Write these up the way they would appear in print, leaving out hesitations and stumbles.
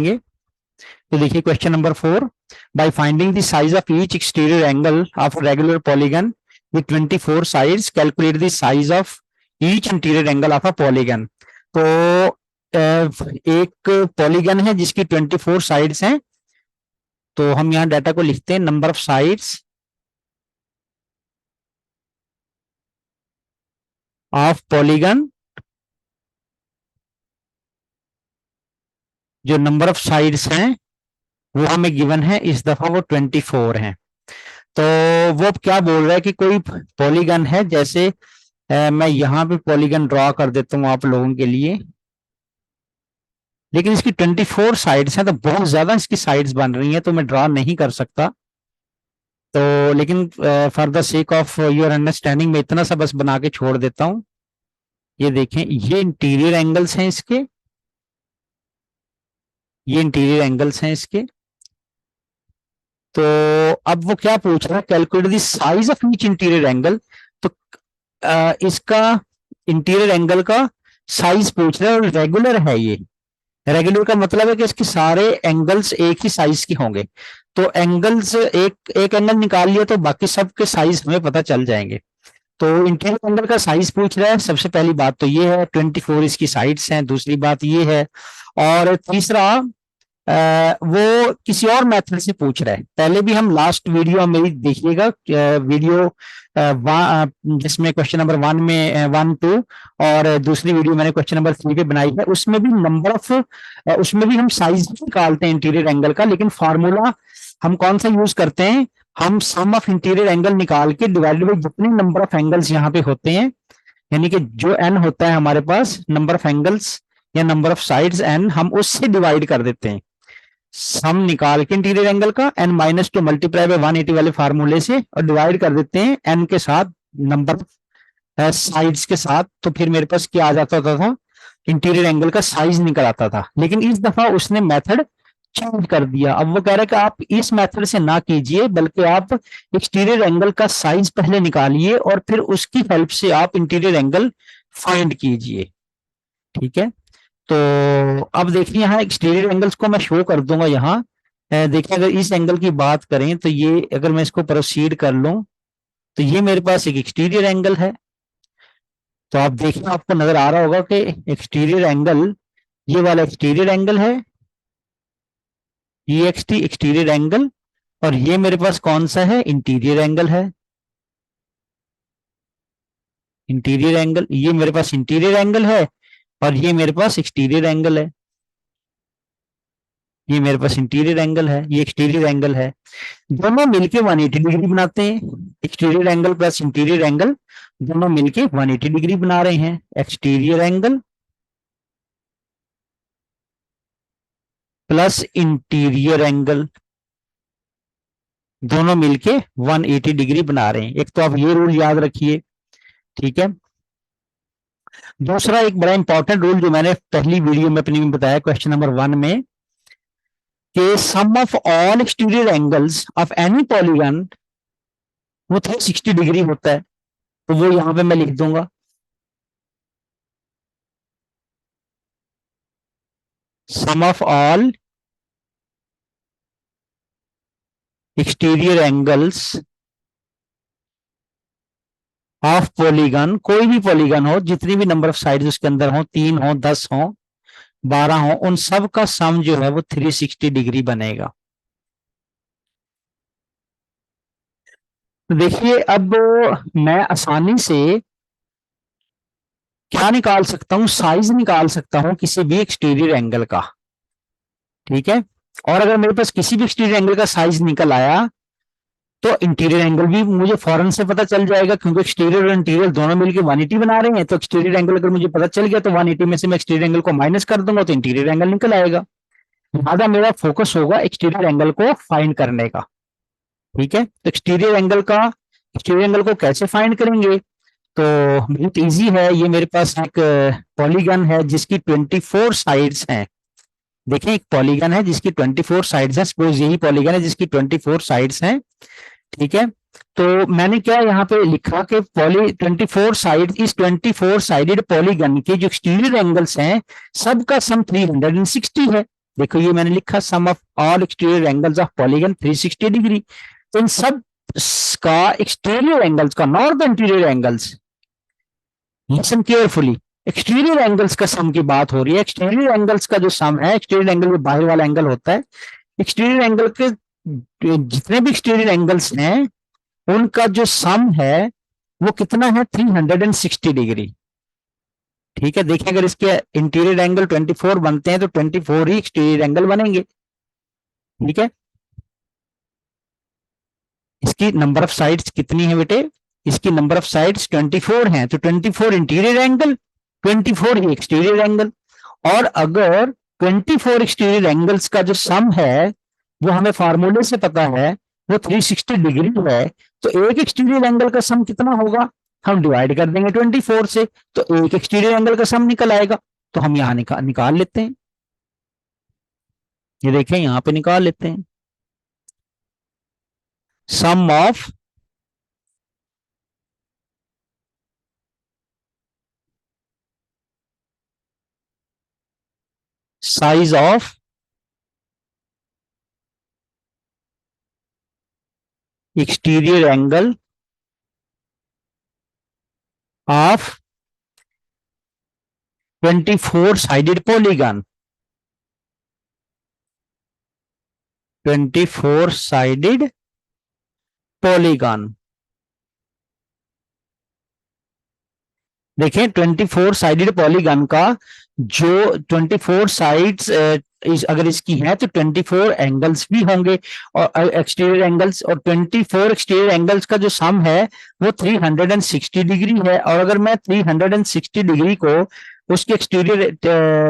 तो देखिए question number 4, by finding the size of each exterior angle of regular polygon with 24 sides calculate the size of each interior angle of a polygon. तो एक polygon है जिसकी 24 sides हैं, तो हम यहाँ डाटा को लिखते हैं number of sides of polygon. जो नंबर ऑफ साइड्स हैं वो हमें गिवन है, इस दफा वो 24 हैं। तो वो क्या बोल रहा है कि कोई पॉलीगन है, जैसे मैं यहाँ पे पॉलीगन ड्रॉ कर देता हूँ आप लोगों के लिए, लेकिन इसकी 24 साइड्स हैं तो बहुत ज्यादा इसकी साइड्स बन रही हैं, तो मैं ड्रॉ नहीं कर सकता। तो लेकिन for the sake of your understanding में इतना सा बस बना के छोड़ देता हूँ। ये देखें, ये इंटीरियर एंगल्स हैं इसके, ये इंटीरियर एंगल्स हैं इसके। तो अब वो क्या पूछ रहा है, calculate the size of each interior angle. तो इसका इंटीरियर एंगल का साइज पूछ रहा है, और रेगुलर है ये। रेगुलर का मतलब है कि इसके सारे एंगल्स एक ही साइज के होंगे। तो एंगल्स एक एंगल निकाल लिया तो बाकी सब के साइज हमें पता चल जाएंगे। तो इंटीरियर एंगल का साइज पूछ रहा है। सबसे पहली बात तो ये है 24 इसकी साइड्स हैं, दूसरी बात ये है, और तीसरा वो किसी और मेथड से पूछ रहा है। पहले भी हम लास्ट वीडियो मेरी देखिएगा, वीडियो जिसमें क्वेश्चन नंबर 1 में 1, 2 और दूसरी वीडियो मैंने क्वेश्चन नंबर 3 पे बनाई है, उसमें भी नंबर ऑफ उसमें भी हम साइज निकालते हैं इंटीरियर एंगल का, लेकिन फार्मूला हम कौन सा यूज करते हैं, हम सम ऑफ इंटीरियर एंगल निकाल के डिवाइडेड बाई जितने नंबर ऑफ एंगल्स यहाँ पे होते हैं, यानी कि जो एन होता है हमारे पास, नंबर ऑफ एंगल्स या नंबर ऑफ साइड्स एन, हम उससे डिवाइड कर देते हैं सम निकाल के इंटीरियर एंगल का, n minus two multiply by 180 वाले फार्मूले से, और डिवाइड कर देते हैं एन के साथ नंबर साइड्स के साथ। तो फिर मेरे पास क्या आ जाता था, इंटीरियर एंगल का साइज निकल आता था। लेकिन इस दफा उसने मेथड चेंज कर दिया। अब वो कह रहा है कि आप इस मेथड से ना कीजिए, बल्कि आप एक्सटीरियर एंगल का साइज पहले निकालिए और फिर उसकी हेल्प से आप इंटीरियर एंगल फाइंड कीजिए। ठीक है, तो अब देखिए यहाँ एक्सटीरियर एंगल्स को मैं शो कर दूंगा। यहाँ देखिए, अगर इस एंगल की बात करें तो ये, अगर मैं इसको प्रोसीड कर लूं तो ये मेरे पास एक एक्सटीरियर एंगल है। तो आप देखिए, आपको नजर आ रहा होगा कि एक्सटीरियर एंगल, ये वाला एक्सटीरियर एंगल है, ये एक्सटीरियर एंगल, और ये मेरे पास कौन सा है, इंटीरियर एंगल है। इंटीरियर एंगल, ये मेरे पास इंटीरियर एंगल है, और ये मेरे पास एक्सटीरियर एंगल है। ये मेरे पास इंटीरियर एंगल है, ये एक्सटीरियर एंगल है। दोनों मिलके 180 डिग्री बनाते हैं। Exterior angle plus interior angle दोनों मिलके 180 डिग्री बना रहे हैं। Exterior angle plus interior angle दोनों मिलके 180 डिग्री बना रहे हैं। एक तो आप ये रूल याद रखिए, ठीक है। दूसरा एक बड़ा इंपॉर्टेंट रूल जो मैंने पहली वीडियो में अपनी में बताया क्वेश्चन नंबर 1 में, कि sum of all exterior angles of any polygon वो 360 डिग्री होता है। तो वो यहां पे मैं लिख दूंगा, sum of all exterior angles of polygon, कोई भी पॉलीगन हो, जितनी भी नंबर ऑफ साइड्स उसके अंदर हो, 3 हो, 10 हो, 12 हो, उन सब का सम जो है वो 360 डिग्री बनेगा। तो देखिए, अब मैं आसानी से क्या निकाल सकता हूं, साइज निकाल सकता हूं किसी भी एक्सटीरियर एंगल का। ठीक है, और अगर मेरे पास किसी भी एक्सटीरियर एंगल का साइज निकल आया तो इंटीरियर एंगल भी मुझे फौरन से पता चल जाएगा, क्योंकि एक्सटीरियर और इंटीरियर दोनों मिलकर 180 बना रहे हैं। तो एक्सटीरियर एंगल अगर मुझे पता चल गया तो 180 में से मैं एक्सटीरियर एंगल को माइनस कर दूंगा तो इंटीरियर एंगल निकल आएगा। लिहाजा मेरा फोकस होगा एक्सटीरियर एंगल को फाइंड करने का। ठीक है, तो एक्सटीरियर एंगल को कैसे फाइंड करेंगे, तो बहुत इजी है। ये मेरे पास एक पॉलीगन है जिसकी 24 साइड्स हैं। देखें, एक पॉलीगन है जिसकी 24 साइड्स हैं। सपोज यही पॉलीगन है जिसकी 24 साइड्स हैं। ठीक है, तो मैंने क्या यहाँ पे लिखा कि 24 साइड, इस 24 साइडेड पॉलीगन के जो एक्सटीरियर एंगल्स हैं सबका सम 360 है। देखो ये मैंने लिखा sum of all exterior angles of polygon 360 degree. तो इन सब का एक्सटीरियर एंगल्स का, not the interior angles, listen carefully, exterior angles का सम की बात हो रही है। एक्सटीरियर एंगल्स का जो सम है, एक्सटीरियर एंगल जो बाहर वाला एंगल होता है, एक्सटीरियर एंगल के जितने भी एक्सटीरियर एंगल्स हैं उनका जो सम है वो कितना है, 360 डिग्री। ठीक है, देखिए अगर इसके इंटीरियर एंगल 24 बनते हैं तो 24 ही एक्सटीरियर एंगल बनेंगे। ठीक है, इसकी नंबर ऑफ साइड्स कितनी है बेटे, इसकी नंबर ऑफ साइड्स 24 हैं, तो 24 इंटीरियर एंगल, 24 ही एक्सटीरियर एंगल। और अगर 24 एक्सटीरियर एंगल्स का जो सम है वो हमें फार्मूले से पता है, वो 360 डिग्री है, तो एक एक्सटीरियर एंगल का सम कितना होगा, हम डिवाइड कर देंगे 24 से, तो एक एक्सटीरियर एंगल का सम निकल आएगा। तो हम यहां निकाल लेते हैं, ये देखें यहां पे निकाल लेते हैं, sum of size of exterior angle of 24 sided polygon, 24 sided polygon. देखें 24 साइडेड पॉलीगन का जो 24 साइड्स अगर इसकी है तो 24 एंगल्स भी होंगे और एक्सटीरियर एंगल्स, और 24 एक्सटीरियर एंगल्स का जो सम है वो 360 डिग्री है। और अगर मैं 360 डिग्री को उसके एक्सटीरियर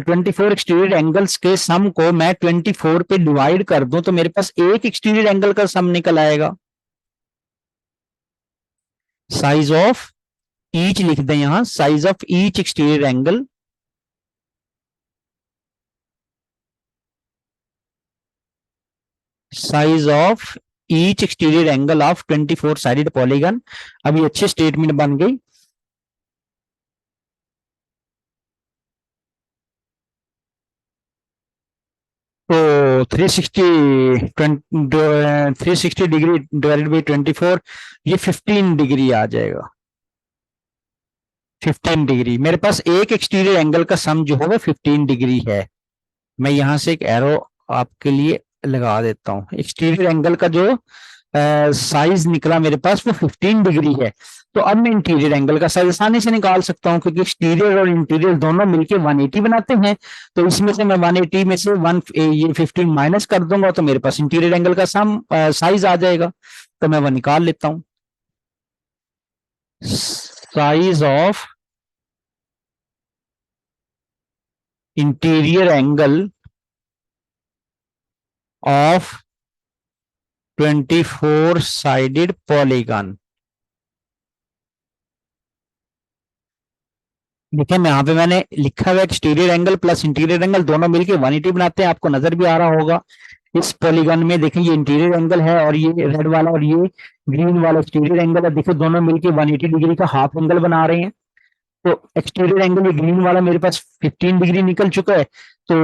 24 एक्सटीरियर एंगल्स के सम को मैं 24 पे डिवाइड कर दूं तो मेरे पास एक एक्सटीरियर एंगल का सम निकल आएगा। साइज ऑफ ईच लिख दें यहां, size of each exterior angle, size of each exterior angle of 24 sided polygon. अब ये अच्छी स्टेटमेंट बन गई। तो 360 डिग्री डिवाइडेड बाई 24, ये 15 डिग्री आ जाएगा। 15 डिग्री, मेरे पास एक एक्सटीरियर एंगल का सम जो है वो 15 डिग्री है। मैं यहां से एक एरो आपके लिए लगा देता हूं। एक्सटीरियर एंगल का जो साइज निकला मेरे पास वो 15 डिग्री है। तो अब मैं इंटीरियर एंगल का साइज आसानी से निकाल सकता हूं क्योंकि एक्सटीरियर और इंटीरियर दोनों मिलके 180 बनाते हैं। तो इसमें से मैं 180 में से ये 15 माइनस कर दूंगा तो मेरे पास इंटीरियर एंगल का सम साइज आ जाएगा। तो मैं वो निकाल लेता हूं, size of interior angle of 24 sided polygon. देखिए मैं यहाँ पे मैंने लिखा हुआ exterior angle plus interior angle दोनों मिलके 180 बनाते हैं, आपको नजर भी आ रहा होगा। इस पॉलीगन में देखिए ये इंटीरियर एंगल है और ये रेड वाला और ये ग्रीन वाला एक्सटीरियर एंगल है। देखिए दोनों मिलके 180 डिग्री का हाफ एंगल बना रहे हैं। तो एक्सटीरियर एंगल ये ग्रीन वाला मेरे पास 15 डिग्री निकल चुका है। तो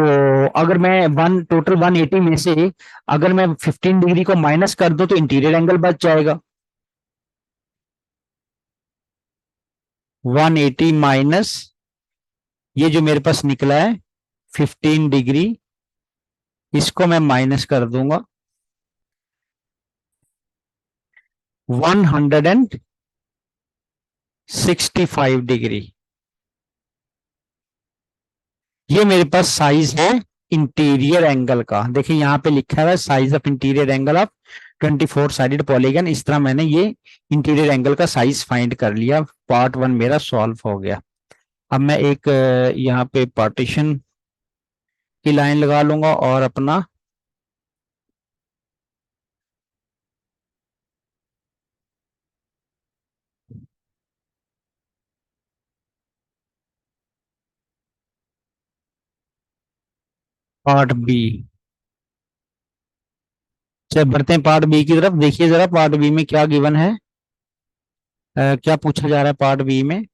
अगर मैं टोटल 180 में से अगर मैं 15 डिग्री को माइनस कर दूं तो इंटीरियर एंगल बच जाएगा। 180 माइनस ये जो मेरे पास निकला है 15 डिग्री, इसको मैं माइनस कर दूंगा 165 डिग्री। ये मेरे पास साइज है इंटीरियर एंगल का। देखिए यहाँ पे लिखा हुआ है size of interior angle of 24 sided polygon. इस तरह मैंने ये इंटीरियर एंगल का साइज फाइंड कर लिया। पार्ट 1 मेरा सॉल्व हो गया। अब मैं एक यहाँ पे पार्टीशन की लाइन लगा लूंगा और अपना पार्ट बी, चलिए बढ़ते हैं पार्ट बी की तरफ। देखिए जरा पार्ट बी में क्या गिवन है, क्या पूछा जा रहा है पार्ट बी में।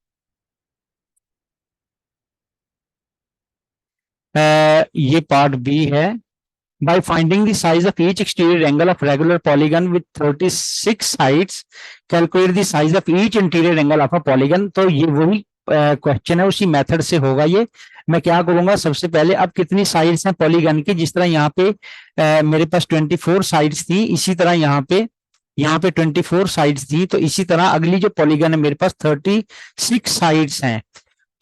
ये पार्ट बी है। By finding the size of each exterior angle of regular polygon with 36 sides, calculate the size of each interior angle of a polygon। तो ये वही क्वेश्चन है, उसी मेथड से होगा ये। मैं क्या करूंगा, सबसे पहले अब कितनी साइड्स हैं पॉलीगन की, जिस तरह यहाँ पे मेरे पास 24 साइड्स थी, इसी तरह यहाँ पे 24 साइड्स थी, तो इसी तरह अगली जो पॉलीगन है मेरे पास 36 साइड्स हैं।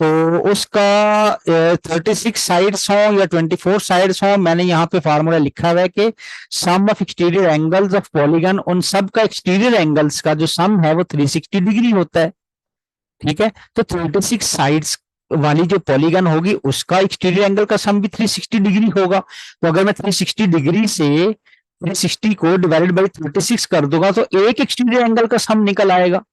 तो उसका 36 साइड्स हो या 24 साइड्स हो, मैंने यहाँ पे फार्मूला लिखा हुआ है कि sum of exterior angles of polygon, उन सब का एक्सटीरियर एंगल्स का जो सम है वो 360 डिग्री होता है। ठीक है, तो 36 साइड्स वाली जो पॉलीगन होगी उसका एक्सटीरियर एंगल का सम भी 360 डिग्री होगा। तो अगर मैं 360 डिग्री से 360 को डिवाइडेड बाई 36 कर दूंगा तो एक एक्सटीरियर एंगल का सम निकल आएगा।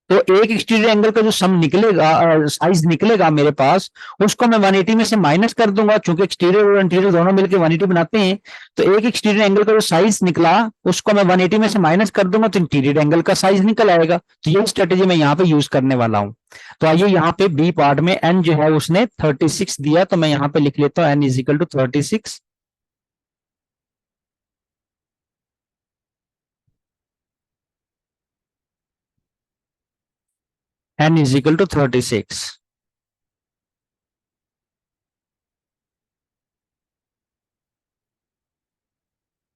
तो एक एक्सटीरियर एंगल का जो सम निकलेगा, साइज निकलेगा मेरे पास, उसको मैं 180 में से माइनस कर दूंगा, क्योंकि एक्सटीरियर और इंटीरियर दोनों मिलकर 180 बनाते हैं। तो एक एक्सटीरियर एंगल का जो साइज निकला उसको मैं 180 में से माइनस कर दूंगा तो इंटीरियर एंगल का साइज निकल आएगा। तो ये स्ट्रेटेजी मैं यहाँ पे यूज करने वाला हूँ। तो आइए यहाँ पे बी पार्ट में एन जो है उसने 36 दिया, तो मैं यहाँ पे लिख लेता हूँ n is equal to 36। N is equal to 36।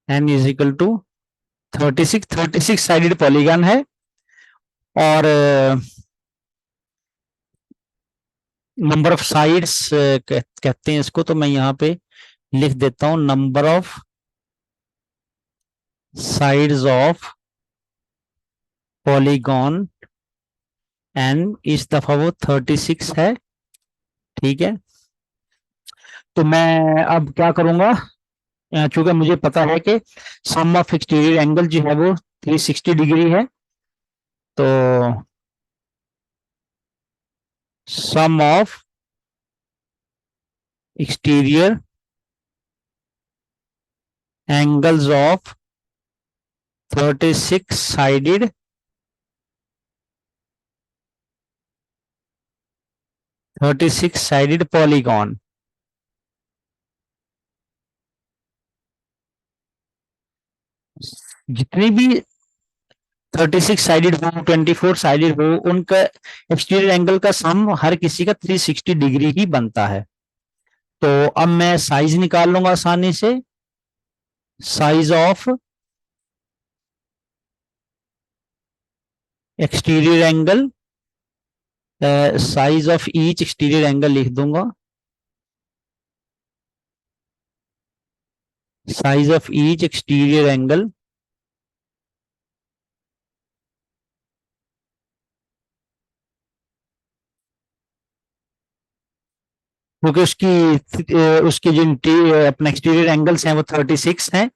N is equal to 36 sided polygon है, और नंबर ऑफ साइड्स कहते हैं इसको, तो मैं यहाँ पे लिख देता हूं number of sides of polygon, n इस दफा वो 36 है। ठीक है, तो मैं अब क्या करूंगा, चूंकि मुझे पता है कि सम ऑफ एक्सटीरियर एंगल जो है वो 360 डिग्री है, तो sum of exterior angles of 36 sided polygon, जितनी भी 36 साइडेड हो 24 साइडेड हो, उनका एक्सटीरियर एंगल का सम हर किसी का 360 डिग्री ही बनता है। तो अब मैं साइज निकाल लूंगा आसानी से। Size of exterior angle, size of each exterior angle लिख दूंगा, size of each exterior angle क्योंकि उसकी जो अपने एक्सटीरियर एंगल्स हैं वो 36 हैं,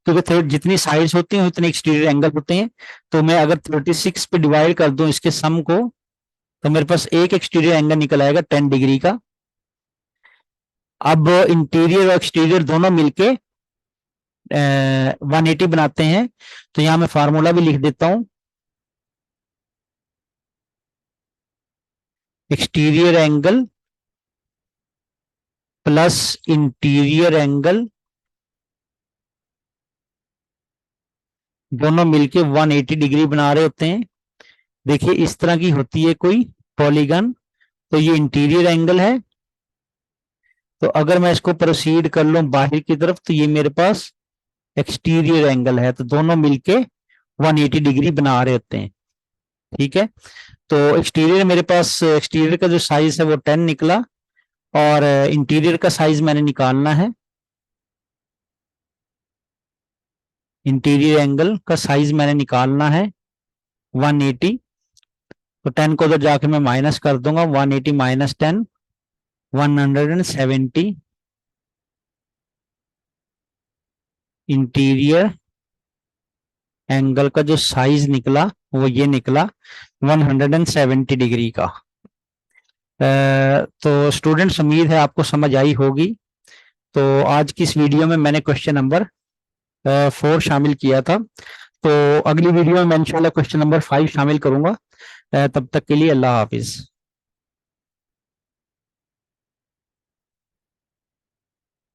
क्योंकि जितनी साइड्स होती हैं उतने एक्सटीरियर एंगल होते हैं। तो मैं अगर 36 पे डिवाइड कर दूं इसके सम को, तो मेरे पास एक एक्सटीरियर एंगल निकल आएगा 10 डिग्री का। अब इंटीरियर और एक्सटीरियर दोनों मिलके 180 बनाते हैं, तो यहां मैं फार्मूला भी लिख देता हूं। Exterior angle plus interior angle दोनों मिलके 180 डिग्री बना रहे होते हैं। देखिए इस तरह की होती है कोई पॉलीगन, तो ये इंटीरियर एंगल है। तो अगर मैं इसको प्रोसीड कर लूं बाहर की तरफ, तो ये मेरे पास एक्सटीरियर एंगल है, तो दोनों मिलके 180 डिग्री बना रहे होते हैं। ठीक है, तो एक्सटीरियर मेरे पास, एक्सटीरियर का जो साइज है वो 10 निकला, और इंटीरियर का साइज मैंने निकालना है। इंटीरियर एंगल का साइज मैंने निकालना है 180, तो 10 को तो जाके मैं माइनस कर दूंगा, 180 माइनस 10 170। इंटीरियर एंगल का जो साइज निकला वो ये निकला 170 डिग्री का। तो स्टूडेंट्स, उम्मीद है आपको समझ आई होगी। तो आज की इस वीडियो में मैंने क्वेश्चन नंबर 4 शामिल किया था, तो अगली वीडियो में मैं इंशाल्लाह क्वेश्चन नंबर 5 शामिल करूंगा। तब तक के लिए अल्लाह हाफिज।